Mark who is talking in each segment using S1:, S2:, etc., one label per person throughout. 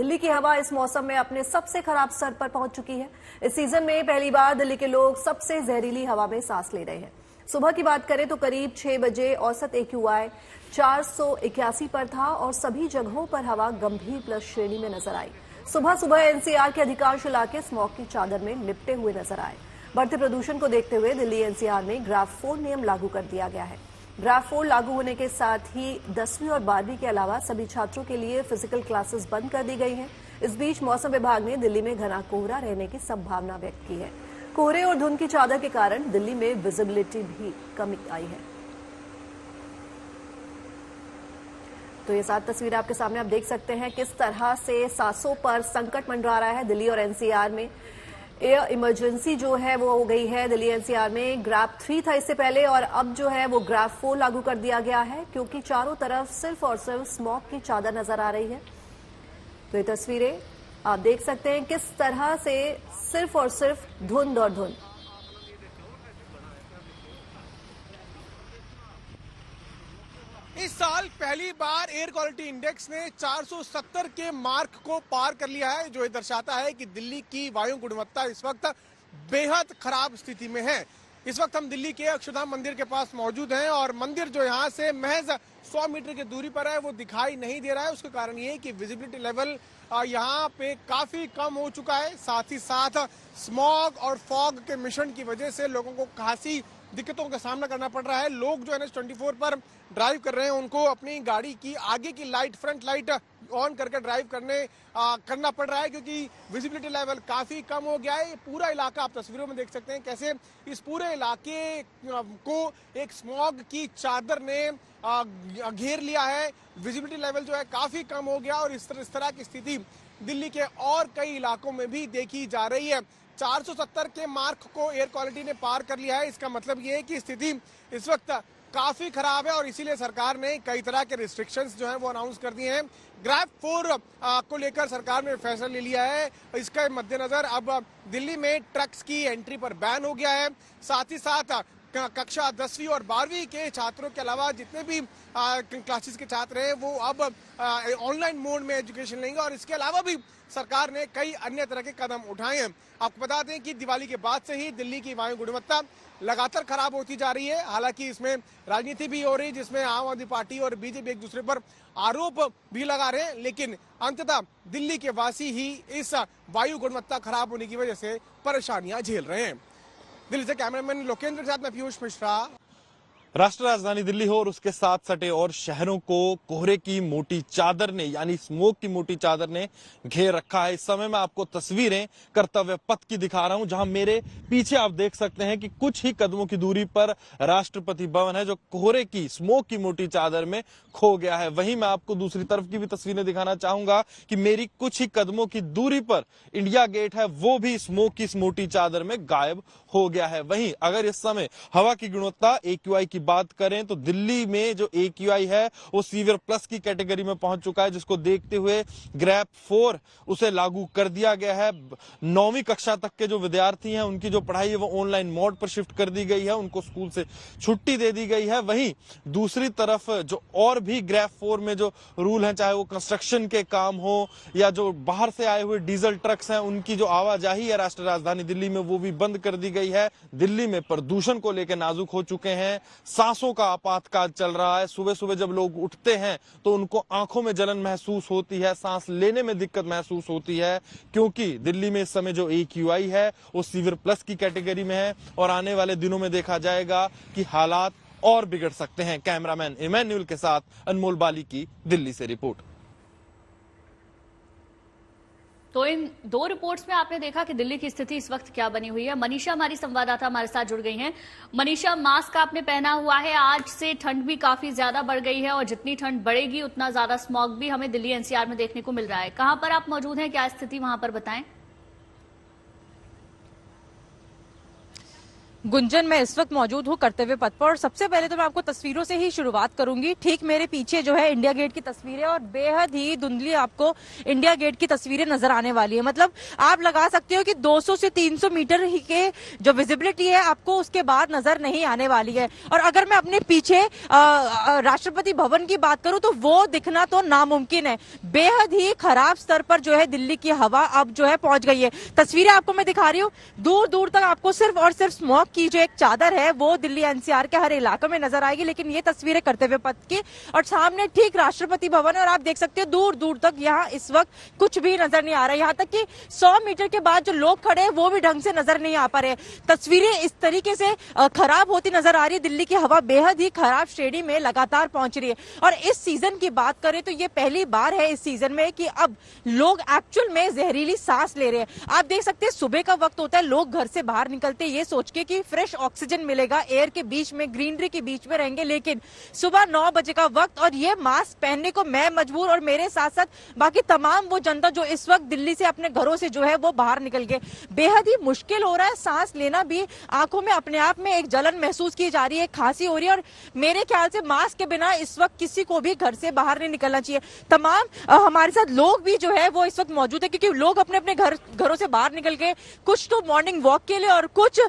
S1: दिल्ली की हवा इस मौसम में अपने सबसे खराब स्तर पर पहुंच चुकी है। इस सीजन में पहली बार दिल्ली के लोग सबसे जहरीली हवा में सांस ले रहे हैं। सुबह की बात करें तो करीब 6 बजे औसत AQI 481 पर था और सभी जगहों पर हवा गंभीर प्लस श्रेणी में नजर आई। सुबह सुबह NCR के अधिकांश इलाके स्मॉग की चादर में लिपटे हुए नजर आए। बढ़ते प्रदूषण को देखते हुए दिल्ली NCR में ग्राफ 4 नियम लागू कर दिया गया है। ग्राफ 4 लागू होने के साथ ही 10वीं और 12वीं के अलावा सभी छात्रों के लिए फिजिकल क्लासेस बंद कर दी गई हैं। इस बीच मौसम विभाग ने दिल्ली में घना कोहरा रहने की संभावना व्यक्त की है। कोहरे और धुंध की चादर के कारण दिल्ली में विजिबिलिटी भी कमी आई है। तो ये 7 तस्वीरें आपके सामने आप देख सकते हैं किस तरह से सांसों पर संकट मंडरा रहा है दिल्ली और NCR में। एयर इमरजेंसी जो है वो हो गई है दिल्ली NCR में। ग्राफ 3 था इससे पहले और अब जो है वो ग्राफ 4 लागू कर दिया गया है क्योंकि चारों तरफ सिर्फ और सिर्फ स्मॉग की चादर नजर आ रही है। तो ये तस्वीरें आप देख सकते हैं किस तरह से सिर्फ और सिर्फ धुंध और धुंध।
S2: इस साल पहली बार एयर क्वालिटी इंडेक्स ने 470 के मार्क को पार कर लिया है, जो ये दर्शाता है कि दिल्ली की वायु गुणवत्ता इस वक्त बेहद खराब स्थिति में है। इस वक्त हम दिल्ली के अक्षरधाम मंदिर के पास मौजूद हैं और मंदिर जो यहाँ से महज 100 मीटर की दूरी पर है वो दिखाई नहीं दे रहा है। उसका कारण ये है कि विजिबिलिटी लेवल यहाँ पे काफी कम हो चुका है। साथ ही साथ स्मॉग और फॉग के मिश्रण की वजह से लोगों को खासी दिक्कतों का सामना करना पड़ रहा है। लोग जो NH24 पर ड्राइव कर रहे हैं उनको अपनी गाड़ी की आगे की लाइट, फ्रंट लाइट ऑन करके ड्राइव करना पड़ रहा है क्योंकि विजिबिलिटी लेवल काफी कम हो गया है। ये पूरा इलाका आप तस्वीरों में देख सकते हैं कैसे इस पूरे इलाके को एक स्मॉग की चादर ने घेर लिया है। विजिबिलिटी लेवल जो है काफी कम हो गया और इस तरह की स्थिति दिल्ली के और कई इलाकों में भी देखी जा रही है। 470 के मार्क को एयर क्वालिटी ने पार कर लिया है। इसका मतलब ये है कि स्थिति इस वक्त काफी खराब है और इसीलिए सरकार ने कई तरह के रिस्ट्रिक्शंस जो हैं वो अनाउंस कर दिए हैं। ग्राफ 4 को लेकर सरकार ने फैसला ले लिया है। इसके मद्देनजर अब दिल्ली में ट्रक्स की एंट्री पर बैन हो गया है। साथ ही साथ कक्षा 10वीं और 12वीं के छात्रों के अलावा जितने भी क्लासेस के छात्र हैं वो अब ऑनलाइन मोड में एजुकेशन लेंगे और इसके अलावा भी सरकार ने कई अन्य तरह के कदम उठाए हैं। आपको बता दें कि दिवाली के बाद से ही दिल्ली की वायु गुणवत्ता लगातार खराब होती जा रही है। हालांकि इसमें राजनीति भी हो रही है जिसमें आम आदमी पार्टी और बीजेपी एक दूसरे पर आरोप भी लगा रहे हैं, लेकिन अंततः दिल्ली के वासी ही इस वायु गुणवत्ता खराब होने की वजह से परेशानियां झेल रहे हैं। दिल्ली से कैमरामैन लोकेंद्र के साथ मैं पीयूष मिश्रा।
S3: राष्ट्रीय राजधानी दिल्ली हो और उसके साथ सटे और शहरों को कोहरे की मोटी चादर ने यानी स्मोक की मोटी चादर ने घेर रखा है। इस समय मैं आपको तस्वीरें कर्तव्य पथ की दिखा रहा हूं जहां मेरे पीछे आप देख सकते हैं कि कुछ ही कदमों की दूरी पर राष्ट्रपति भवन है जो कोहरे की स्मोक की मोटी चादर में खो गया है। वहीं मैं आपको दूसरी तरफ की भी तस्वीरें दिखाना चाहूंगा कि मेरी कुछ ही कदमों की दूरी पर इंडिया गेट है, वो भी स्मोक की इस मोटी चादर में गायब हो गया है। वहीं अगर इस समय हवा की गुणवत्ता AQI की बात करें तो दिल्ली में जो AQI है वो सीवियर प्लस की कैटेगरी में पहुंच चुका है, जिसको देखते हुए ग्राफ 4 उसे लागू कर दिया गया है। 9वीं कक्षा तक के जो विद्यार्थी हैं उनकी जो पढ़ाई है वो ऑनलाइन मोड पर शिफ्ट कर दी गई है, उनको स्कूल से छुट्टी दे दी गई है। वहीं दूसरी तरफ जो और भी ग्राफ 4 में जो रूल है, चाहे वो कंस्ट्रक्शन के काम हो या जो बाहर से आए हुए डीजल ट्रक्स हैं उनकी जो आवाजाही है राष्ट्रीय राजधानी दिल्ली में वो भी बंद कर दी गई है। दिल्ली में प्रदूषण को लेकर नाजुक हो चुके हैं। सांसों का आपातकाल चल रहा है। सुबह सुबह जब लोग उठते हैं तो उनको आंखों में जलन महसूस होती है, सांस लेने में दिक्कत महसूस होती है क्योंकि दिल्ली में इस समय जो AQI है वो सीवियर प्लस की कैटेगरी में है और आने वाले दिनों में देखा जाएगा कि हालात और बिगड़ सकते हैं। कैमरामैन इमैनुअल के साथ अनमोल बाली की दिल्ली से रिपोर्ट।
S4: तो इन 2 रिपोर्ट्स में आपने देखा कि दिल्ली की स्थिति इस वक्त क्या बनी हुई है। मनीषा हमारी संवाददाता हमारे साथ जुड़ गई हैं। मनीषा, मास्क आपने पहना हुआ है, आज से ठंड भी काफी ज्यादा बढ़ गई है और जितनी ठंड बढ़ेगी उतना ज्यादा स्मॉग भी हमें दिल्ली NCR में देखने को मिल रहा है। कहां पर आप मौजूद हैं, क्या स्थिति वहां पर बताएं?
S5: गुंजन, मैं इस वक्त मौजूद हूँ कर्तव्य पथ पर और सबसे पहले तो मैं आपको तस्वीरों से ही शुरुआत करूंगी। ठीक मेरे पीछे जो है इंडिया गेट की तस्वीरें और बेहद ही धुंधली आपको इंडिया गेट की तस्वीरें नजर आने वाली है। मतलब आप लगा सकते हो कि 200 से 300 मीटर ही के जो विजिबिलिटी है आपको उसके बाद नजर नहीं आने वाली है। और अगर मैं अपने पीछे राष्ट्रपति भवन की बात करूं तो वो दिखना तो नामुमकिन है। बेहद ही खराब स्तर पर जो है दिल्ली की हवा अब जो है पहुंच गई है। तस्वीरें आपको मैं दिखा रही हूँ, दूर दूर तक आपको सिर्फ और सिर्फ स्मॉग की जो एक चादर है वो दिल्ली एनसीआर के हर इलाके में नजर आएगी। लेकिन ये तस्वीरें कर्तव्य पथ की और सामने ठीक राष्ट्रपति भवन है और आप देख सकते हो दूर दूर तक यहाँ इस वक्त कुछ भी नजर नहीं आ रहा है। यहाँ तक कि 100 मीटर के बाद जो लोग खड़े हैं वो भी ढंग से नजर नहीं आ पा रहे। तस्वीरें इस तरीके से खराब होती नजर आ रही है। दिल्ली की हवा बेहद ही खराब श्रेणी में लगातार पहुंच रही है और इस सीजन की बात करें तो ये पहली बार है इस सीजन में कि अब लोग एक्चुअल में जहरीली सांस ले रहे हैं। आप देख सकते हैं सुबह का वक्त होता है, लोग घर से बाहर निकलते ये सोच के कि फ्रेश ऑक्सीजन मिलेगा, एयर के बीच में ग्रीनरी के बीच में रहेंगे, लेकिन सुबह 9 बजे का वक्त और ये मास्क पहनने को मैं मजबूर और मेरे साथ साथ बाकी तमाम वो जनता जो इस वक्त दिल्ली से अपने घरों से जो है वो बाहर निकल गए। बेहद ही मुश्किल हो रहा है, सांस लेना भी, आंखों में अपने आप में एक जलन महसूस की जा रही है, खांसी हो रही है और मेरे ख्याल से मास्क के बिना इस वक्त किसी को भी घर से बाहर नहीं निकलना चाहिए। तमाम हमारे साथ लोग भी जो है वो इस वक्त मौजूद है क्योंकि लोग अपने अपने घरों से बाहर निकल गए। कुछ तो मॉर्निंग वॉक के लिए और कुछ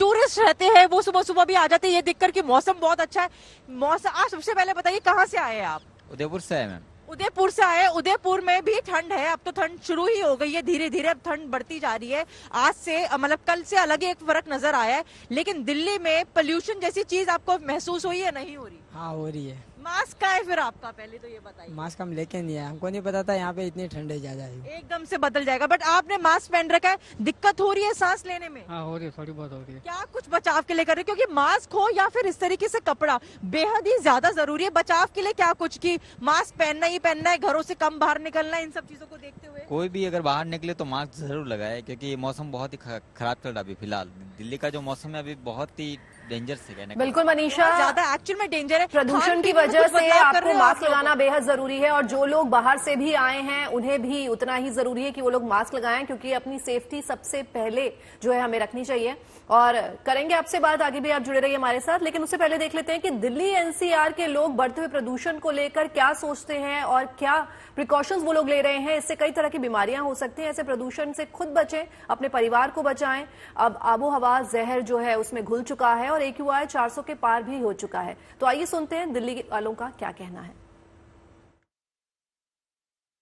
S5: टूरिस्ट रहते हैं वो सुबह सुबह भी आ जाते हैं ये देखकर कि मौसम बहुत अच्छा है। मौसम, आप सबसे पहले बताइए कहाँ से आए हैं आप?
S6: उदयपुर से है मैम।
S5: उदयपुर से आए। उदयपुर में भी ठंड है, अब तो ठंड शुरू ही हो गई है, धीरे धीरे अब ठंड बढ़ती जा रही है। आज से मतलब कल से अलग एक फर्क नजर आया है। लेकिन दिल्ली में पोल्यूशन जैसी चीज आपको महसूस हुई है, नहीं हो रही?
S7: हाँ हो रही है।
S5: मास्क का है फिर आपका, पहले तो ये बताइए।
S7: मास्क हम लेके नहीं आए, हमको नहीं पता था यहाँ पे इतनी ठंड है ज्यादा है।
S5: एकदम से बदल जाएगा, बट आपने मास्क पहन रखा है, दिक्कत हो रही है सांस लेने में?
S7: हाँ हो रही है, थोड़ी बहुत हो रही है।
S5: क्या कुछ बचाव के लिए कर रहे हैं? क्योंकि मास्क हो या फिर इस तरीके से कपड़ा बेहद ही ज्यादा जरूरी है। बचाव के लिए क्या कुछ की मास्क पहनना ही पहनना है, घरों से कम बाहर निकलना है, इन सब चीजों को देखते हुए
S6: कोई भी अगर बाहर निकले तो मास्क जरूर लगाए क्योंकि मौसम बहुत ही खराब चल रहा है अभी फिलहाल। दिल्ली का जो मौसम है अभी बहुत ही डेंजर से कहने का।
S1: बिल्कुल मनीषा,
S5: ज्यादा एक्चुअल में डेंजर है।
S1: प्रदूषण की वजह से आपको मास्क लगाना बेहद जरूरी है और जो लोग बाहर से भी आए हैं उन्हें भी उतना ही जरूरी है कि वो लोग मास्क लगाएं क्योंकि अपनी सेफ्टी सबसे पहले जो है हमें रखनी चाहिए। और करेंगे आपसे बात, आगे भी आप जुड़े रहिए हमारे साथ, लेकिन उससे पहले देख लेते हैं कि दिल्ली एनसीआर के लोग बढ़ते हुए प्रदूषण को लेकर क्या सोचते हैं और क्या प्रिकॉशंस वो लोग ले रहे हैं। इससे कई तरह की बीमारियां हो सकती हैं, ऐसे प्रदूषण से खुद बचें, अपने परिवार को बचाएं। अब आबो हवा जहर जो है उसमें घुल चुका है और AQI 400 के पार भी हो चुका है। तो आइए सुनते हैं दिल्ली वालों का क्या कहना है।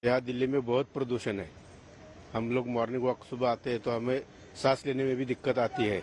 S8: यहाँ दिल्ली में बहुत प्रदूषण है। हम लोग मॉर्निंग वॉक सुबह आते हैं तो हमें सांस लेने में भी दिक्कत आती है।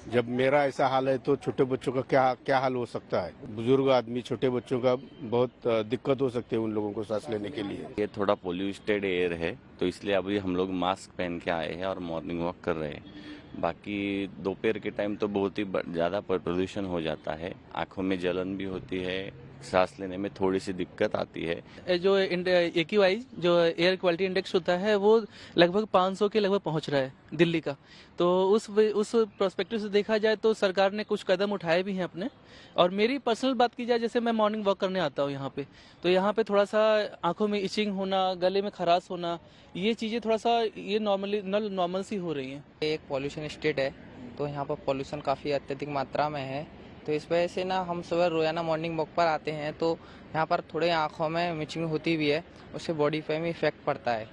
S8: जब मेरा ऐसा हाल है तो छोटे बच्चों का क्या हाल हो सकता है। बुजुर्ग आदमी, छोटे बच्चों का बहुत दिक्कत हो सकती है उन लोगों को सांस लेने के लिए।
S9: ये थोड़ा पोल्यूटेड एयर है तो इसलिए अभी हम लोग मास्क पहन के आए हैं और मॉर्निंग वॉक कर रहे हैं। बाकी दोपहर के टाइम तो बहुत ही ज्यादा प्रदूषण हो जाता है, आंखों में जलन भी होती है, सांस लेने में थोड़ी सी दिक्कत आती है।
S10: जो AQI जो एयर क्वालिटी इंडेक्स होता है वो लगभग 500 के लगभग पहुंच रहा है दिल्ली का। तो उस प्रोस्पेक्टिव से देखा जाए तो सरकार ने कुछ कदम उठाए भी हैं अपने। और मेरी पर्सनल बात की जाए, जैसे मैं मॉर्निंग वॉक करने आता हूँ यहाँ पे, तो यहाँ पे थोड़ा सा आंखों में इचिंग होना, गले में खराश होना, ये चीजें थोड़ा सा ये नॉर्मल सी हो रही है।
S11: एक पॉल्यूशन स्टेट है तो यहाँ पर पॉल्यूशन काफी अत्यधिक मात्रा में है, तो इस वजह से ना हम सुबह रोजाना मॉर्निंग वॉक पर आते हैं तो यहाँ पर थोड़े आँखों में मिचिंग होती भी है, उससे बॉडी पे भी इफेक्ट पड़ता है।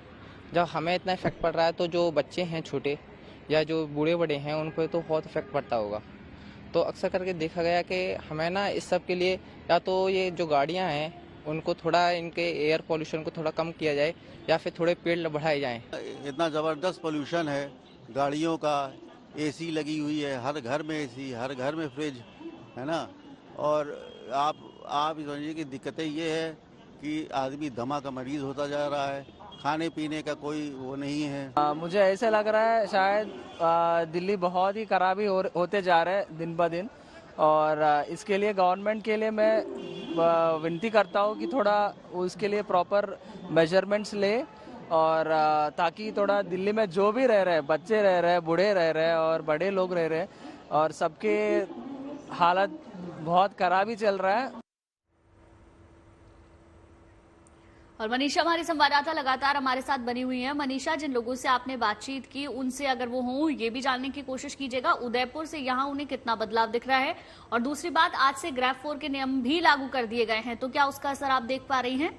S11: जब हमें इतना इफेक्ट पड़ रहा है तो जो बच्चे हैं छोटे या जो बूढ़े बड़े हैं उन पर तो बहुत इफेक्ट पड़ता होगा। तो अक्सर करके देखा गया कि हमें ना इस सब के लिए या तो ये जो गाड़ियाँ हैं उनको थोड़ा, इनके एयर पॉल्यूशन को थोड़ा कम किया जाए या फिर थोड़े पेड़ बढ़ाए जाएँ।
S12: इतना ज़बरदस्त पॉल्यूशन है, गाड़ियों का, AC लगी हुई है, हर घर में AC, हर घर में फ्रिज है ना। और आप समझिए कि दिक्कतें ये है कि आदमी दमा का मरीज होता जा रहा है, खाने पीने का कोई वो नहीं है।
S13: मुझे ऐसा लग रहा है शायद दिल्ली बहुत ही खराबी होते जा रहे हैं दिन ब दिन। और इसके लिए गवर्नमेंट के लिए मैं विनती करता हूँ कि थोड़ा उसके लिए प्रॉपर मेजरमेंट्स ले और ताकि थोड़ा दिल्ली में जो भी रह रहे हैं, बच्चे रह रहे हैं, बूढ़े रह रहे हैं और बड़े लोग रह रहे हैं और सबके हालत बहुत खराब ही चल रहा है।
S4: और मनीषा हमारी संवाददाता लगातार हमारे साथ बनी हुई है। मनीषा, जिन लोगों से आपने बातचीत की उनसे अगर वो हों ये भी जानने की कोशिश कीजिएगा उदयपुर से यहाँ उन्हें कितना बदलाव दिख रहा है। और दूसरी बात, आज से ग्रैब 4 के नियम भी लागू कर दिए गए हैं, तो क्या उसका असर आप देख पा रही हैं?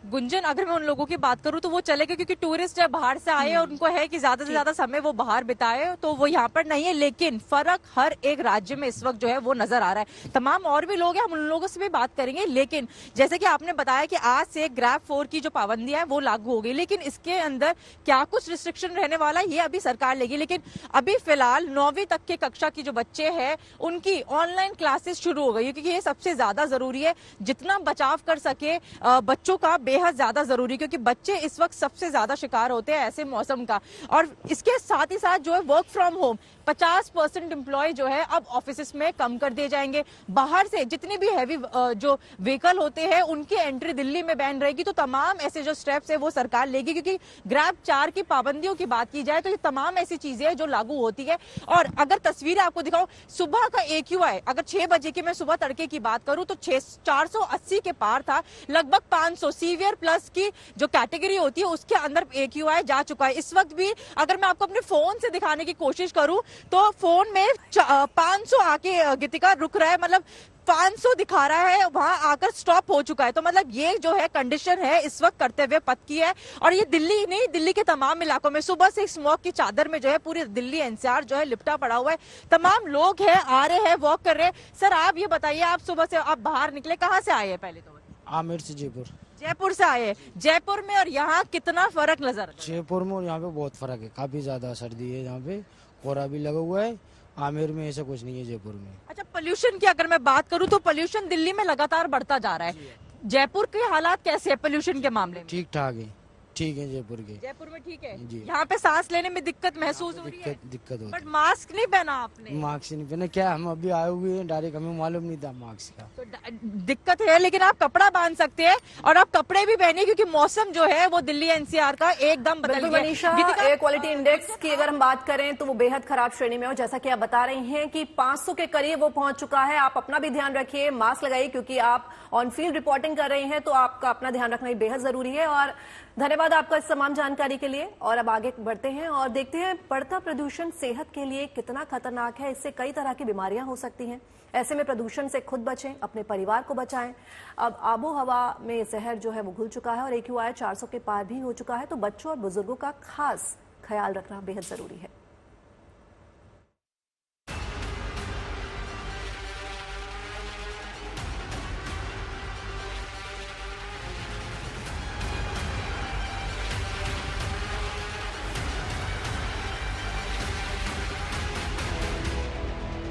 S5: गुंजन, अगर मैं उन लोगों की बात करूं तो वो चले गए क्योंकि टूरिस्ट जब बाहर से आए और उनको है कि ज्यादा से ज्यादा समय वो बाहर बिताए, तो वो यहाँ पर नहीं है। लेकिन फर्क हर एक राज्य में इस वक्त जो है वो नजर आ रहा है। तमाम और भी लोग हैं, हम उन लोगों से भी बात करेंगे। लेकिन जैसे कि आपने बताया कि आज से ग्रैब 4 की जो पाबंदियां है वो लागू हो गई, लेकिन इसके अंदर क्या कुछ रिस्ट्रिक्शन रहने वाला है ये अभी सरकार लेगी। लेकिन अभी फिलहाल 9वीं तक के कक्षा की जो बच्चे हैं उनकी ऑनलाइन क्लासेस शुरू हो गई, क्योंकि ये सबसे ज्यादा जरूरी है। जितना बचाव कर सके बच्चों का बेहद ज्यादा जरूरी, क्योंकि बच्चे इस वक्त सबसे ज्यादा शिकार होते हैं ऐसे मौसम का। और इसके साथ ही साथ जो है वर्क फ्रॉम होम 50% एम्प्लॉय जो है अब ऑफिस में कम कर दिए जाएंगे। बाहर से जितनी भी हैवी जो व्हीकल होते हैं उनकी एंट्री दिल्ली में बैन रहेगी। तो तमाम ऐसे जो स्टेप्स है वो सरकार लेगी, क्योंकि ग्रैब 4 की पाबंदियों की बात की जाए तो ये तमाम ऐसी चीजें हैं जो लागू होती है। और अगर तस्वीरें आपको दिखाऊं, सुबह का AQI अगर 6 बजे की मैं सुबह तड़के की बात करूं तो 480 के पार था। लगभग 500 सीवियर प्लस की जो कैटेगरी होती है उसके अंदर AQI जा चुका है। इस वक्त भी अगर मैं आपको अपने फोन से दिखाने की कोशिश करूं तो फोन में 500 आके गीतिका रुक रहा है, मतलब 500 दिखा रहा है, वहां आकर स्टॉप हो चुका है। तो मतलब ये जो है कंडीशन है इस वक्त कर्तव्य पथ की है। और ये दिल्ली नहीं, दिल्ली के तमाम इलाकों में सुबह से स्मॉग की चादर में जो है पूरी दिल्ली NCR जो है लिपटा पड़ा हुआ है। तमाम लोग हैं, आ रहे हैं, वॉक कर रहे हैं। सर आप ये बताइए, आप सुबह से आप बाहर निकले, कहाँ से आए हैं? पहले तो
S7: आमेर से जयपुर।
S5: जयपुर से आए। जयपुर में और यहाँ कितना फर्क नजर आता है?
S7: जयपुर में और यहाँ पे बहुत फर्क है, काफी ज्यादा सर्दी है, यहाँ पे कोहरा भी लगा हुआ है। आमेर में ऐसा कुछ नहीं है जयपुर में।
S5: अच्छा, पोल्यूशन की अगर मैं बात करूँ तो पोल्यूशन दिल्ली में लगातार बढ़ता जा रहा है। जयपुर के हालात कैसे है पोल्यूशन के मामले में?
S7: ठीक ठाक है, ठीक है जयपुर के।
S5: जयपुर में ठीक है
S7: जी।
S5: यहाँ पे सांस लेने में दिक्कत महसूस हो रही है?
S7: दिक्कत होती है।
S5: बट मास्क नहीं पहना आपने?
S7: मास्क नहीं पहना, क्या हम अभी आए हुए हैं डायरेक्ट, हमें मालूम नहीं था मास्क का।
S5: तो दिक्कत है, लेकिन आप कपड़ा बांध सकते हैं और आप कपड़े भी पहनिए, क्योंकि मौसम जो है वो दिल्ली NCR का एकदम बदल गया।
S1: मनीषा, एयर क्वालिटी इंडेक्स की अगर हम बात करें तो वो बेहद खराब श्रेणी में हो, जैसा कि आप बता रही हैं कि 500 के करीब वो पहुंच चुका है। आप अपना भी ध्यान रखिए, मास्क लगाइए, क्योंकि आप ऑन फील्ड रिपोर्टिंग कर रहे हैं तो आपका अपना ध्यान रखना भी बेहद जरूरी है। और धन्यवाद आपका इस तमाम जानकारी के लिए। और अब आगे बढ़ते हैं और देखते हैं बढ़ता प्रदूषण सेहत के लिए कितना खतरनाक है। इससे कई तरह की बीमारियां हो सकती हैं। ऐसे में प्रदूषण से खुद बचें, अपने परिवार को बचाएं। अब आबो हवा में जहर जो है वो घुल चुका है और AQI 400 के पार भी हो चुका है, तो बच्चों और बुजुर्गों का खास ख्याल रखना बेहद जरूरी है।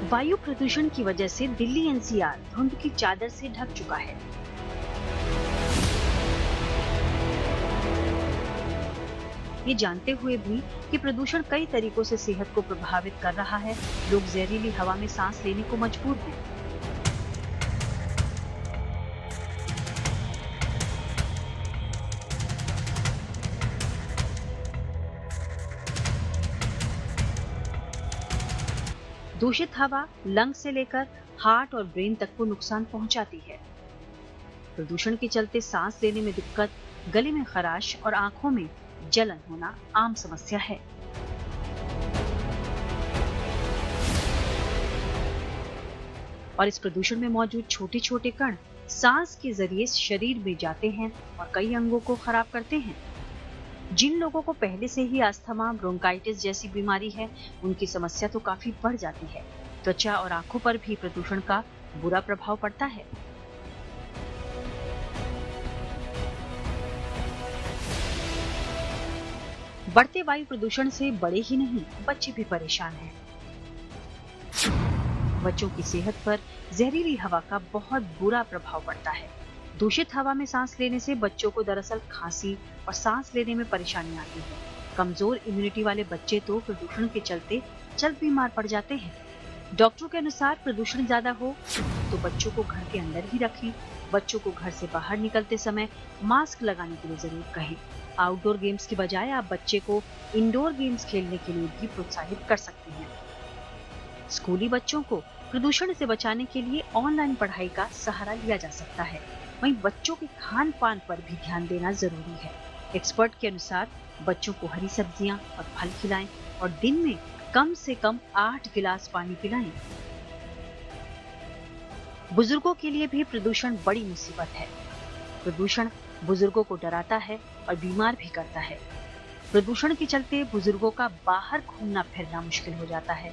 S14: वायु प्रदूषण की वजह से दिल्ली NCR धुंध की चादर से ढक चुका है। ये जानते हुए भी कि प्रदूषण कई तरीकों से सेहत को प्रभावित कर रहा है, लोग जहरीली हवा में सांस लेने को मजबूर हैं। दूषित हवा लंग्स से लेकर हार्ट और ब्रेन तक को नुकसान पहुंचाती है। प्रदूषण के चलते सांस लेने में दिक्कत, गले में खराश और आंखों में जलन होना आम समस्या है। और इस प्रदूषण में मौजूद छोटे छोटे कण सांस के जरिए शरीर में जाते हैं और कई अंगों को खराब करते हैं। जिन लोगों को पहले से ही अस्थमा, ब्रोंकाइटिस जैसी बीमारी है, उनकी समस्या तो काफी बढ़ जाती है। त्वचा और आंखों पर भी प्रदूषण का बुरा प्रभाव पड़ता है। बढ़ते वायु प्रदूषण से बड़े ही नहीं, बच्चे भी परेशान हैं। बच्चों की सेहत पर जहरीली हवा का बहुत बुरा प्रभाव पड़ता है। दूषित हवा में सांस लेने से बच्चों को दरअसल खांसी और सांस लेने में परेशानी आती है। कमजोर इम्यूनिटी वाले बच्चे तो प्रदूषण के चलते जल्द बीमार पड़ जाते हैं। डॉक्टरों के अनुसार प्रदूषण ज्यादा हो तो बच्चों को घर के अंदर ही रखें। बच्चों को घर से बाहर निकलते समय मास्क लगाने के लिए जरूर कहें। आउटडोर गेम्स की बजाय आप बच्चे को इंडोर गेम्स खेलने के लिए भी प्रोत्साहित कर सकते हैं। स्कूली बच्चों को प्रदूषण से बचाने के लिए ऑनलाइन पढ़ाई का सहारा लिया जा सकता है। वहीं बच्चों के खान पान पर भी ध्यान देना जरूरी है। एक्सपर्ट के अनुसार बच्चों को हरी सब्जियां और फल खिलाएं और दिन में कम से कम 8 गिलास पानी पिलाएं। बुजुर्गों के लिए भी प्रदूषण बड़ी मुसीबत है। प्रदूषण बुजुर्गों को डराता है और बीमार भी करता है। प्रदूषण के चलते बुजुर्गों का बाहर घूमना फिरना मुश्किल हो जाता है।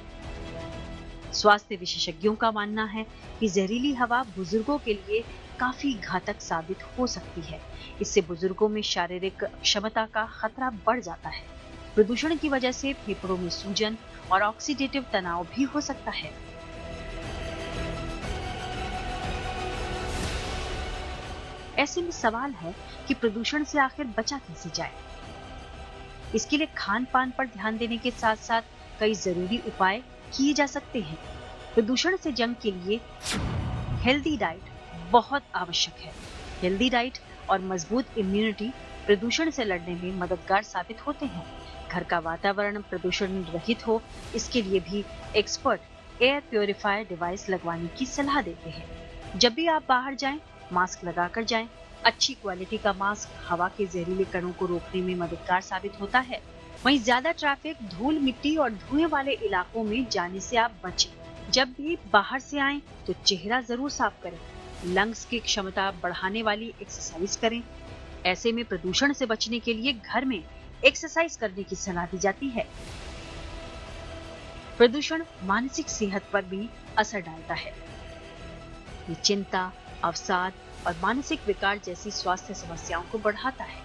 S14: स्वास्थ्य विशेषज्ञों का मानना है कि जहरीली हवा बुजुर्गों के लिए काफी घातक साबित हो सकती है। इससे बुजुर्गों में शारीरिक क्षमता का खतरा बढ़ जाता है। प्रदूषण की वजह से फेफड़ों में सूजन और ऑक्सीडेटिव तनाव भी हो सकता है। ऐसे में सवाल है कि प्रदूषण से आखिर बचा कैसे जाए। इसके लिए खान पान पर ध्यान देने के साथ साथ कई जरूरी उपाय किए जा सकते हैं। प्रदूषण से जंग के लिए हेल्दी डाइट बहुत आवश्यक है। हेल्दी डाइट और मजबूत इम्यूनिटी प्रदूषण से लड़ने में मददगार साबित होते हैं। घर का वातावरण प्रदूषण रहित हो, इसके लिए भी एक्सपर्ट एयर प्योरीफायर डिवाइस लगवाने की सलाह देते हैं। जब भी आप बाहर जाएं, मास्क लगाकर जाएं। अच्छी क्वालिटी का मास्क हवा के जहरीले कणों को रोकने में मददगार साबित होता है। वहीं ज्यादा ट्रैफिक, धूल मिट्टी और धुएं वाले इलाकों में जाने से आप बचें। जब भी बाहर से आएं तो चेहरा जरूर साफ करें। लंग्स की क्षमता बढ़ाने वाली एक्सरसाइज करें। ऐसे में प्रदूषण से बचने के लिए घर में एक्सरसाइज करने की सलाह दी जाती है। प्रदूषण मानसिक सेहत पर भी असर डालता है। ये चिंता, अवसाद और मानसिक विकार जैसी स्वास्थ्य समस्याओं को बढ़ाता है।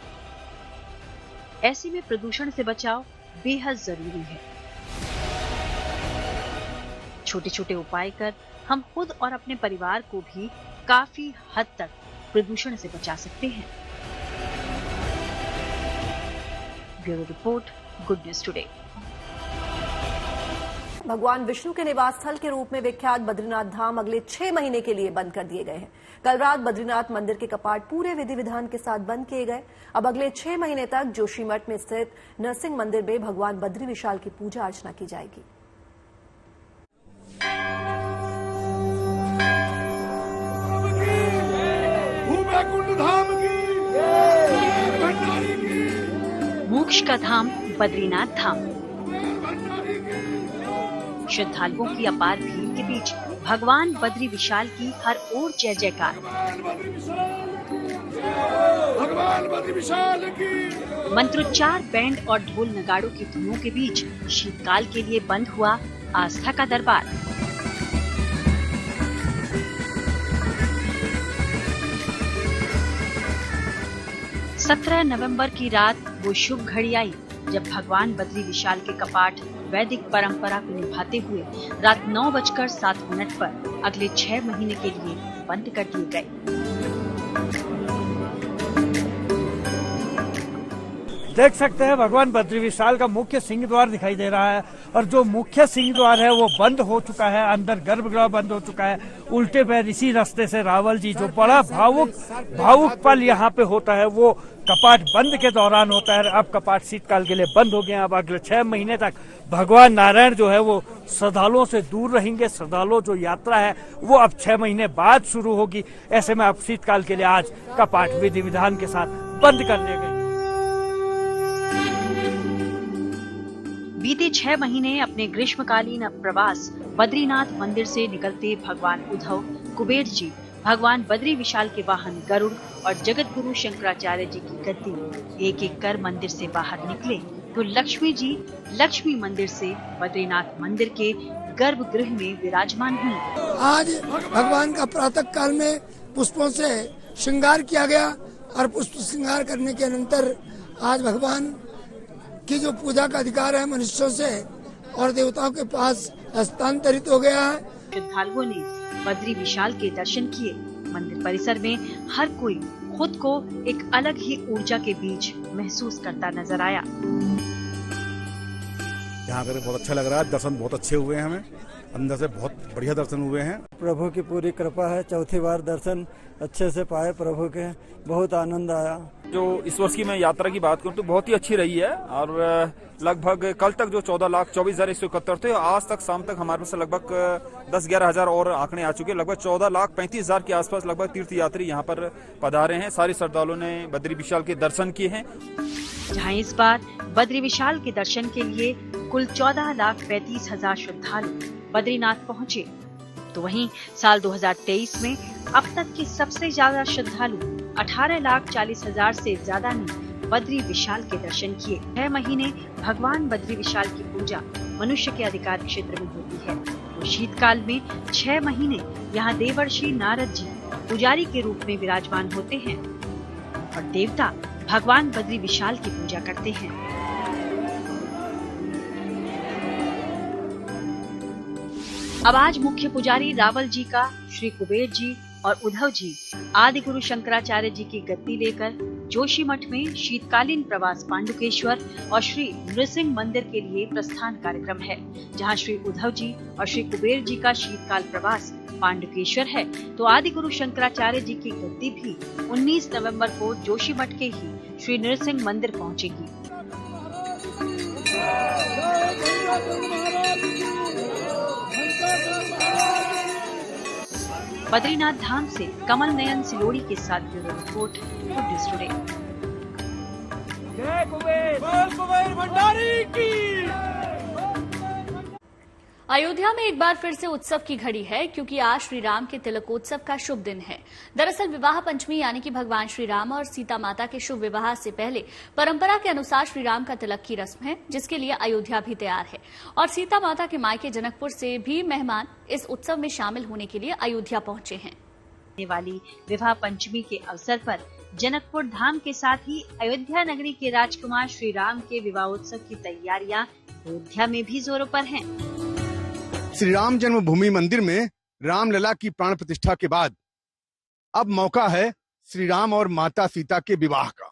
S14: ऐसे में प्रदूषण से बचाव बेहद जरूरी है। छोटे छोटे उपाय कर हम खुद और अपने परिवार को भी काफी हद तक प्रदूषण से बचा सकते हैं। Bureau report, good news today.
S1: भगवान विष्णु के निवास स्थल के रूप में विख्यात बद्रीनाथ धाम अगले 6 महीने के लिए बंद कर दिए गए हैं। कल रात बद्रीनाथ मंदिर के कपाट पूरे विधि विधान के साथ बंद किए गए। अब अगले 6 महीने तक जोशीमठ में स्थित नरसिंह मंदिर में भगवान बद्री विशाल की पूजा अर्चना की जाएगी।
S14: मोक्ष का धाम बद्रीनाथ धाम। श्रद्धालुओं की अपार भीड़ के बीच भगवान बद्री विशाल की हर ओर जय जयकार।
S15: भगवान बद्री विशाल की।
S14: मंत्रोच्चार, बैंड और ढोल नगाड़ों की धुनों के बीच शीतकाल के लिए बंद हुआ आस्था का दरबार। सत्रह नवंबर की रात वो शुभ घड़ी आई जब भगवान बद्री विशाल के कपाट वैदिक परंपरा को निभाते हुए रात 9:07 पर अगले 6 महीने के लिए बंद कर दिए गए।
S16: देख सकते हैं भगवान बद्री विशाल का मुख्य सिंह द्वार दिखाई दे रहा है और जो मुख्य सिंह द्वार है वो बंद हो चुका है। अंदर गर्भगृह बंद हो चुका है। उल्टे पैर इसी रास्ते से रावल जी, जो बड़ा भावुक पल यहाँ पे होता है, वो कपाट बंद के दौरान होता है। अब कपाट शीतकाल के लिए बंद हो गए हैं। अब अगले 6 महीने तक भगवान नारायण जो है वो श्रद्धालुओं से दूर रहेंगे। श्रद्धालुओं जो यात्रा है वो अब 6 महीने बाद शुरू होगी। ऐसे में अब शीतकाल के लिए आज कपाट विधि विधान के साथ बंद कर दिए गए।
S14: बीते 6 महीने अपने ग्रीष्मकालीन प्रवास बद्रीनाथ मंदिर से निकलते भगवान उद्धव, कुबेर जी, भगवान बद्री विशाल के वाहन गरुड़ और जगत गुरु शंकराचार्य जी की गद्दी एक एक कर मंदिर से बाहर निकले तो लक्ष्मी जी लक्ष्मी मंदिर से बद्रीनाथ मंदिर के गर्भगृह में विराजमान हुई।
S15: आज भगवान का प्रातः काल में पुष्पों से श्रृंगार किया गया और पुष्प श्रृंगार करने के अनंतर आज भगवान की जो पूजा का अधिकार है मनुष्यों से और देवताओं के पास हस्तांतरित हो गया है।
S14: श्रद्धालुओं ने बद्री विशाल के दर्शन किए। मंदिर परिसर में हर कोई खुद को एक अलग ही ऊर्जा के बीच महसूस करता नजर आया।
S17: यहाँ करके बहुत अच्छा लग रहा है। दर्शन बहुत अच्छे हुए हैं हमें अंदर से बहुत बढ़िया दर्शन हुए हैं।
S18: प्रभु की पूरी कृपा है, चौथी बार दर्शन अच्छे से पाए प्रभु के, बहुत आनंद आया।
S19: जो इस वर्ष की मैं यात्रा की बात करूं तो बहुत ही अच्छी रही है और लगभग कल तक जो 14,24,171 थे, आज तक शाम तक हमारे पास लगभग 10-11 हजार और आंकड़े आ चुके हैं। लगभग 14,35,000 के आसपास लगभग तीर्थ यात्री यहाँ पर पधारे हैं। सारे श्रद्धालुओं ने बद्री विशाल के दर्शन किए हैं।
S14: जहां इस बार बद्री विशाल के दर्शन के लिए कुल 14,35,000 श्रद्धालु बद्रीनाथ पहुँचे, तो वहीं साल 2023 में अब तक के सबसे ज्यादा श्रद्धालु 18,40,000 से ज्यादा ने बद्री विशाल के दर्शन किए। 6 महीने भगवान बद्री विशाल की पूजा मनुष्य के अधिकार क्षेत्र में होती है, तो शीतकाल में 6 महीने यहाँ देवर्षि नारद जी पुजारी के रूप में विराजमान होते हैं और देवता भगवान बद्री विशाल की पूजा करते हैं। अब आज मुख्य पुजारी रावल जी का श्री कुबेर जी और उद्धव जी आदि गुरु शंकराचार्य जी की गद्दी लेकर जोशी मठ में शीतकालीन प्रवास पांडुकेश्वर और श्री नृसिंह मंदिर के लिए प्रस्थान कार्यक्रम है, जहां श्री उद्धव जी और श्री कुबेर जी का शीतकाल प्रवास पांडुकेश्वर है, तो आदि गुरु शंकराचार्य जी की गद्दी भी 19 नवंबर को जोशी मठ के ही श्री नृसिंह मंदिर पहुंचेगी। बद्रीनाथ धाम से कमल नयन सिलोड़ी के साथ bureau report, good news today.
S16: जय कुबेर भंडारी की।
S4: अयोध्या में एक बार फिर से उत्सव की घड़ी है, क्योंकि आज श्री राम के तिलकोत्सव का शुभ दिन है। दरअसल विवाह पंचमी यानी कि भगवान श्री राम और सीता माता के शुभ विवाह से पहले परंपरा के अनुसार श्री राम का तिलक की रस्म है, जिसके लिए अयोध्या भी तैयार है और सीता माता के मायके जनकपुर से भी मेहमान इस उत्सव में शामिल होने के लिए अयोध्या पहुंचे हैं।
S14: आने वाली विवाह पंचमी के अवसर पर जनकपुर धाम के साथ ही अयोध्या नगरी के राजकुमार श्री राम के विवाहोत्सव की तैयारियां अयोध्या में भी जोरों पर हैं।
S20: श्री राम जन्मभूमि मंदिर में रामलला की प्राण प्रतिष्ठा के बाद अब मौका है श्री राम और माता सीता के विवाह का,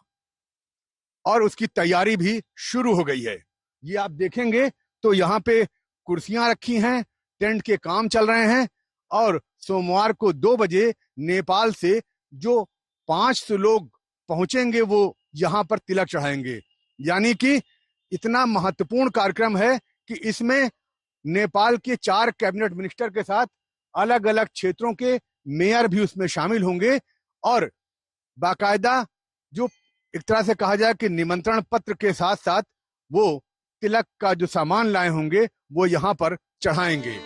S20: और उसकी तैयारी भी शुरू हो गई है। ये आप देखेंगे तो यहाँ पे कुर्सियां रखी हैं, टेंट के काम चल रहे हैं और सोमवार को 2 बजे नेपाल से जो 500 लोग पहुंचेंगे वो यहाँ पर तिलक चढ़ाएंगे। यानी कि इतना महत्वपूर्ण कार्यक्रम है कि इसमें नेपाल के 4 कैबिनेट मिनिस्टर के साथ अलग अलग क्षेत्रों के मेयर भी उसमें शामिल होंगे और बाकायदा जो एक तरह से कहा जाए कि निमंत्रण पत्र के साथ साथ वो तिलक का जो सामान लाए होंगे वो यहाँ पर चढ़ाएंगे।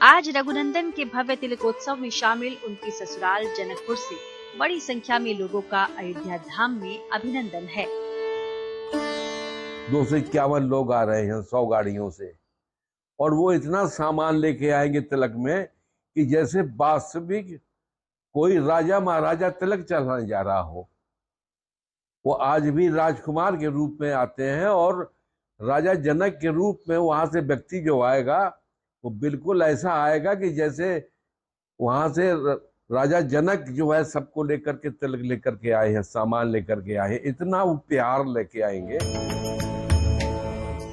S14: आज रघुनंदन के भव्य तिलकोत्सव में शामिल उनकी ससुराल जनकपुर से बड़ी संख्या में लोगों का अयोध्या धाम में अभिनंदन है।
S21: 251 लोग आ रहे हैं 100 गाड़ियों से, और वो इतना सामान लेके आएंगे तिलक में कि जैसे वास्तविक कोई राजा महाराजा तिलक चढ़ाने जा रहा हो। वो आज भी राजकुमार के रूप में आते हैं और राजा जनक के रूप में वहां से व्यक्ति जो आएगा वो बिल्कुल ऐसा आएगा कि जैसे वहां से राजा जनक जो है सबको लेकर के तिलक लेकर के आए हैं, सामान लेकर के आए हैं, इतना वो प्यार लेके आएंगे।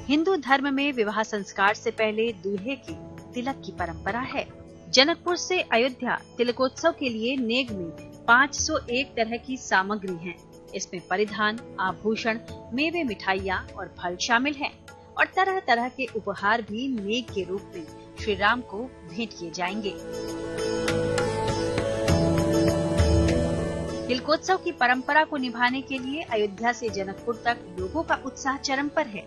S14: हिंदू धर्म में विवाह संस्कार से पहले दूल्हे की तिलक की परंपरा है। जनकपुर से अयोध्या तिलकोत्सव के लिए नेग में 501 तरह की सामग्री है। इसमें परिधान, आभूषण, मेवे, मिठाइयाँ और फल शामिल हैं और तरह तरह के उपहार भी नेग के रूप में श्री राम को भेंट किए जाएंगे। तिलकोत्सव की परंपरा को निभाने के लिए अयोध्या से जनकपुर तक लोगों का उत्साह चरम पर है।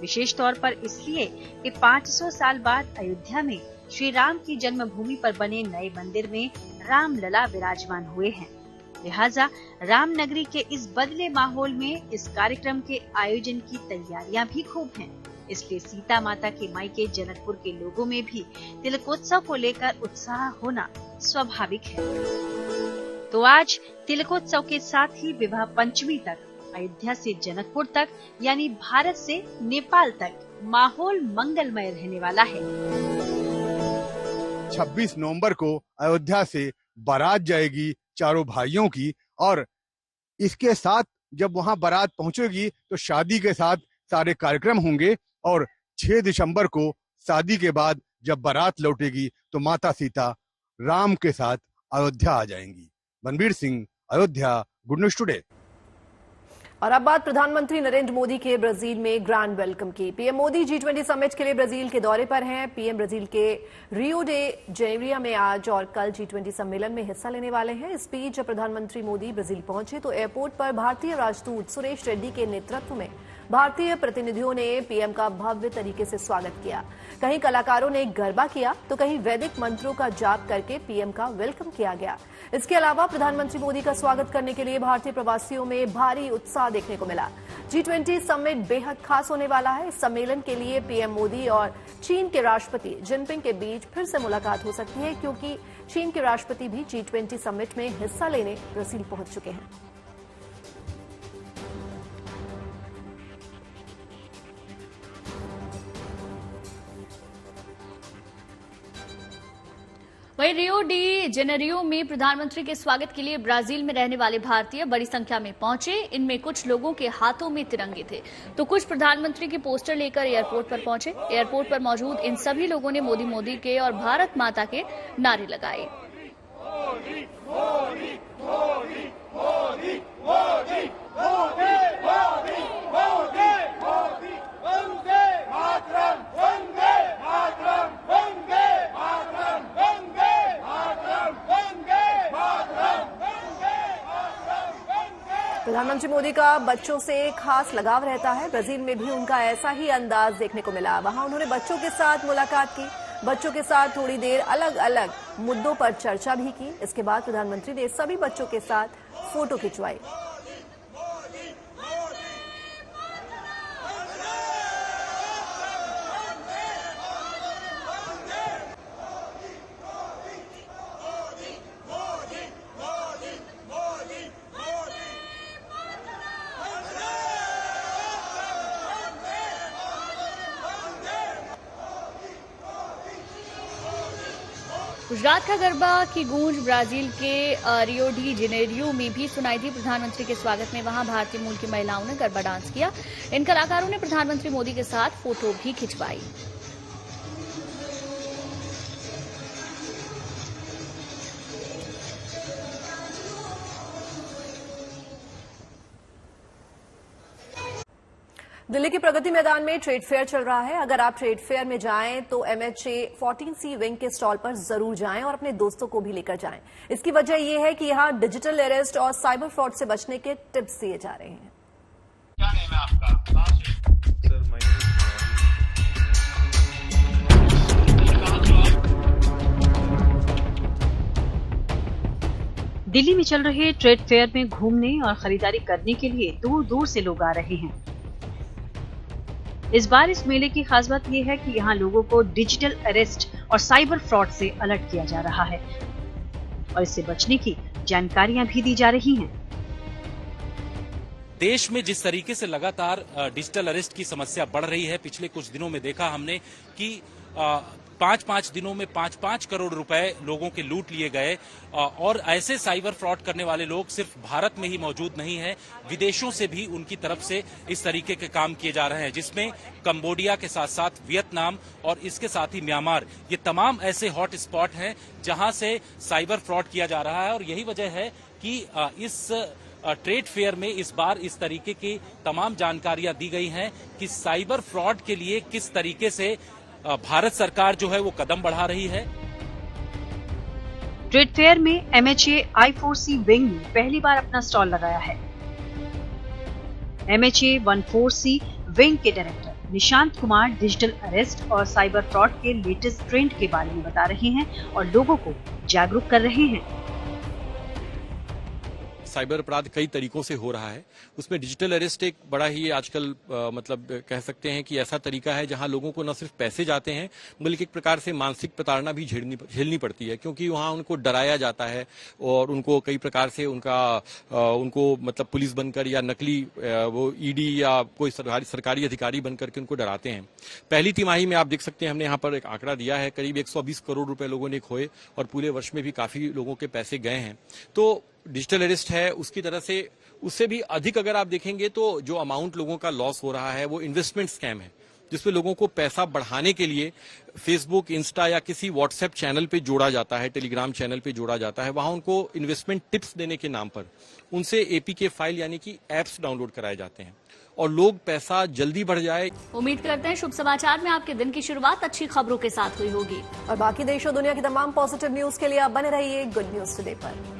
S14: विशेष तौर पर इसलिए कि 500 साल बाद अयोध्या में श्री राम की जन्मभूमि पर बने नए मंदिर में रामलला विराजमान हुए हैं। लिहाजा रामनगरी के इस बदले माहौल में इस कार्यक्रम के आयोजन की तैयारियां भी खूब हैं। इसलिए सीता माता के मायके जनकपुर के लोगों में भी तिलकोत्सव को लेकर उत्साह होना स्वाभाविक है। तो आज तिलकोत्सव के साथ ही विवाह पंचमी तक अयोध्या से जनकपुर तक यानी भारत से नेपाल तक माहौल मंगलमय रहने वाला है।
S20: 26 नवंबर को अयोध्या से बारात जाएगी चारों भाइयों की, और इसके साथ जब वहां बारात पहुंचेगी तो शादी के साथ सारे कार्यक्रम होंगे और 6 दिसंबर को शादी के बाद जब बारात लौटेगी तो माता सीता राम के साथ अयोध्या आ जाएंगी। Banvir Singh, Ayodhya, good news today.
S1: और अब बात प्रधानमंत्री नरेंद्र मोदी के ब्राजील में ग्रैंड वेलकम की। पीएम मोदी G20 समिट के लिए ब्राजील के दौरे पर हैं। पीएम ब्राजील के रियो डे जेनेरियो में आज और कल G20 सम्मेलन में हिस्सा लेने वाले हैं। इस बीच जब प्रधानमंत्री मोदी ब्राजील पहुंचे तो एयरपोर्ट पर भारतीय राजदूत सुरेश रेड्डी के नेतृत्व में भारतीय प्रतिनिधियों ने पीएम का भव्य तरीके से स्वागत किया। कहीं कलाकारों ने गरबा किया तो कहीं वैदिक मंत्रों का जाप करके पीएम का वेलकम किया गया। इसके अलावा प्रधानमंत्री मोदी का स्वागत करने के लिए भारतीय प्रवासियों में भारी उत्साह देखने को मिला। G20 समिट बेहद खास होने वाला है। इस सम्मेलन के लिए पीएम मोदी और चीन के राष्ट्रपति जिनपिंग के बीच फिर से मुलाकात हो सकती है, क्योंकि चीन के राष्ट्रपति भी G20 समिट में हिस्सा लेने ब्राजील पहुंच चुके हैं।
S4: वहीं रियो डी जेनेरियो में प्रधानमंत्री के स्वागत के लिए ब्राजील में रहने वाले भारतीय बड़ी संख्या में पहुंचे। इनमें कुछ लोगों के हाथों में तिरंगे थे तो कुछ प्रधानमंत्री के पोस्टर लेकर एयरपोर्ट पर पहुंचे। एयरपोर्ट पर मौजूद इन सभी लोगों ने मोदी मोदी के और भारत माता के नारे लगाए।
S1: प्रधानमंत्री मोदी का बच्चों से खास लगाव रहता है। ब्राजील में भी उनका ऐसा ही अंदाज देखने को मिला। वहां उन्होंने बच्चों के साथ मुलाकात की, बच्चों के साथ थोड़ी देर अलग अलग मुद्दों पर चर्चा भी की। इसके बाद प्रधानमंत्री ने सभी बच्चों के साथ फोटो खिंचवाई।
S4: गुजरात का गरबा की गूंज ब्राजील के रियो डी जेनेरियो में भी सुनाई दी। प्रधानमंत्री के स्वागत में वहां भारतीय मूल की महिलाओं ने गरबा डांस किया। इन कलाकारों ने प्रधानमंत्री मोदी के साथ फोटो भी खिंचवाई।
S1: दिल्ली के प्रगति मैदान में ट्रेड फेयर चल रहा है। अगर आप ट्रेड फेयर में जाएं तो MHA 14C विंग के स्टॉल पर जरूर जाएं और अपने दोस्तों को भी लेकर जाएं। इसकी वजह यह है कि यहां डिजिटल अरेस्ट और साइबर फ्रॉड से बचने के टिप्स दिए जा रहे हैं।
S2: क्या नेम है आपका? सर
S14: दिल्ली में चल रहे ट्रेड फेयर में घूमने और खरीदारी करने के लिए दूर दूर से लोग आ रहे हैं। इस बार इस मेले की खास बात यह है कि यहाँ लोगों को डिजिटल अरेस्ट और साइबर फ्रॉड से अलर्ट किया जा रहा है और इससे बचने की जानकारियां भी दी जा रही हैं।
S22: देश में जिस तरीके से लगातार डिजिटल अरेस्ट की समस्या बढ़ रही है, पिछले कुछ दिनों में देखा हमने कि 5-5 दिनों में 5-5 करोड़ रुपए लोगों के लूट लिए गए। और ऐसे साइबर फ्रॉड करने वाले लोग सिर्फ भारत में ही मौजूद नहीं हैं, विदेशों से भी उनकी तरफ से इस तरीके के काम किए जा रहे हैं, जिसमें कंबोडिया के साथ साथ वियतनाम और इसके साथ ही म्यांमार, ये तमाम ऐसे हॉट स्पॉट हैं जहां से साइबर फ्रॉड किया जा रहा है। और यही वजह है कि इस ट्रेड फेयर में इस बार इस तरीके की तमाम जानकारियां दी गई हैं कि साइबर फ्रॉड के लिए किस तरीके से भारत सरकार जो है वो कदम बढ़ा रही है।
S14: ट्रेड फेयर में MHA I4C विंग ने पहली बार अपना स्टॉल लगाया है। MHA 14C विंग के director Nishant Kumar digital arrest और साइबर फ्रॉड के लेटेस्ट ट्रेंड के बारे में बता रहे हैं और लोगों को जागरूक कर रहे हैं।
S3: साइबर अपराध कई तरीकों से हो रहा है, उसमें डिजिटल अरेस्ट एक बड़ा ही आजकल मतलब कह सकते हैं कि ऐसा तरीका है जहां लोगों को न सिर्फ पैसे जाते हैं बल्कि एक प्रकार से मानसिक प्रताड़ना भी झेलनी पड़ती है, क्योंकि वहां उनको डराया जाता है और उनको कई प्रकार से उनको मतलब पुलिस बनकर या नकली वो ED या कोई सरकारी अधिकारी बनकर के उनको डराते हैं। पहली तिमाही में आप देख सकते हैं, हमने यहाँ पर एक आंकड़ा दिया है, करीब 120 करोड़ रुपए लोगों ने खोए और पूरे वर्ष में भी काफी लोगों के पैसे गए हैं। तो डिजिटल अरेस्ट है उसकी तरह से उससे भी अधिक अगर आप देखेंगे तो जो अमाउंट लोगों का लॉस हो रहा है वो इन्वेस्टमेंट स्कैम है। जिसपे लोगों को पैसा बढ़ाने के लिए फेसबुक, इंस्टा या किसी व्हाट्सएप चैनल पे जोड़ा जाता है, टेलीग्राम चैनल पे जोड़ा जाता है। वहां उनको इन्वेस्टमेंट टिप्स देने के नाम पर उनसे एपीके फाइल यानी कि एप्स डाउनलोड कराए जाते हैं और लोग पैसा जल्दी बढ़ जाए।
S4: उम्मीद करते हैं शुभ समाचार में आपके दिन की शुरुआत अच्छी खबरों के साथ हुई होगी।
S1: और बाकी देश और दुनिया की तमाम पॉजिटिव न्यूज के लिए आप बने रहिए गुड न्यूज टुडे पर।